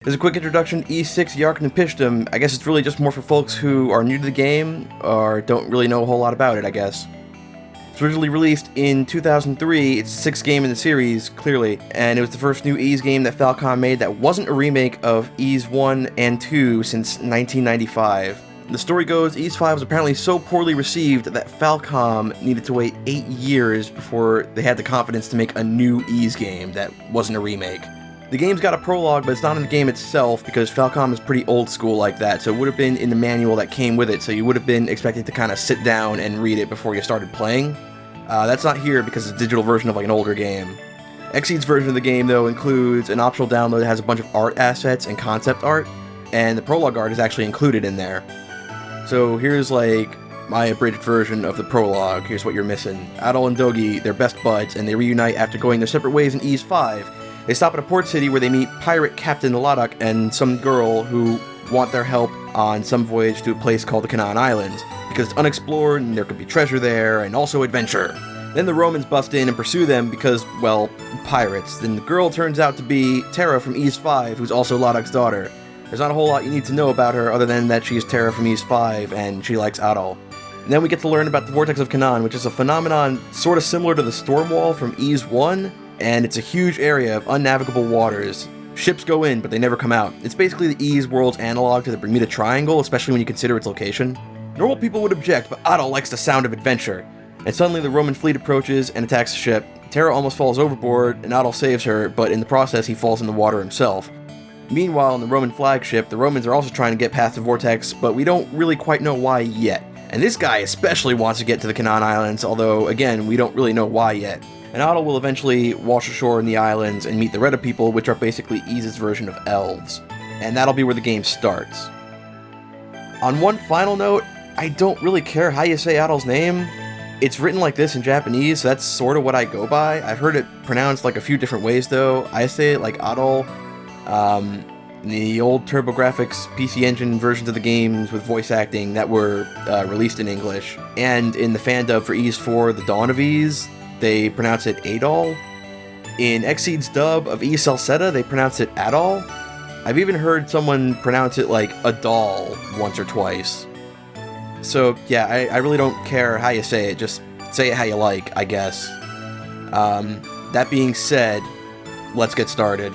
As a quick introduction, E6, the Ark of Napishtim, I guess it's really just more for folks who are new to the game, or don't really know a whole lot about it, I guess. It's originally released in 2003, it's the 6th game in the series, clearly, and it was the first new Ys game that Falcom made that wasn't a remake of Ys 1 and 2 since 1995. The story goes, Ys 5 was apparently so poorly received that Falcom needed to wait 8 years before they had the confidence to make a new Ys game that wasn't a remake. The game's got a prologue, but it's not in the game itself because Falcom is pretty old school like that, so it would have been in the manual that came with it, so you would have been expected to kind of sit down and read it before you started playing. That's not here because it's a digital version of like an older game. Xseed's version of the game, though, includes an optional download that has a bunch of art assets and concept art, and the prologue art is actually included in there. So here's like my abridged version of the prologue. Here's what you're missing. Adol and Dogi, they're best buds, and they reunite after going their separate ways in Ys 5. They stop at a port city where they meet pirate Captain Ladok and some girl who want their help on some voyage to a place called the Canaan Islands, because it's unexplored and there could be treasure there and also adventure. Then the Romans bust in and pursue them because, well, pirates. Then the girl turns out to be Terra from Ys 5, who's also Ladok's daughter. There's not a whole lot you need to know about her other than that she's Terra from Ys 5 and she likes Adol. And then we get to learn about the Vortex of Canaan, which is a phenomenon sort of similar to the Storm Wall from Ys 1, and it's a huge area of unnavigable waters. Ships go in, but they never come out. It's basically the Ys world's analog to the Bermuda Triangle, especially when you consider its location. Normal people would object, but Adol likes the sound of adventure. And suddenly the Roman fleet approaches and attacks the ship. Terra almost falls overboard, and Adol saves her, but in the process he falls in the water himself. Meanwhile, on the Roman flagship, the Romans are also trying to get past the vortex, but we don't really quite know why yet. And this guy especially wants to get to the Canaan Islands, although, again, we don't really know why yet. And Adol will eventually wash ashore in the islands and meet the Reda people, which are basically Ys's version of elves. And that'll be where the game starts. On one final note, I don't really care how you say Adol's name. It's written like this in Japanese, so that's sort of what I go by. I've heard it pronounced like a few different ways though. I say it like Adol. In the old TurboGrafx PC Engine versions of the games with voice acting that were released in English, and in the fan dub for Ys 4, The Dawn of Ys, they pronounce it Adol. In Xseed's dub of Ys Celceta, they pronounce it Adol. I've even heard someone pronounce it like Adol once or twice. So yeah, I really don't care how you say it, just say it how you like, I guess. That being said, let's get started.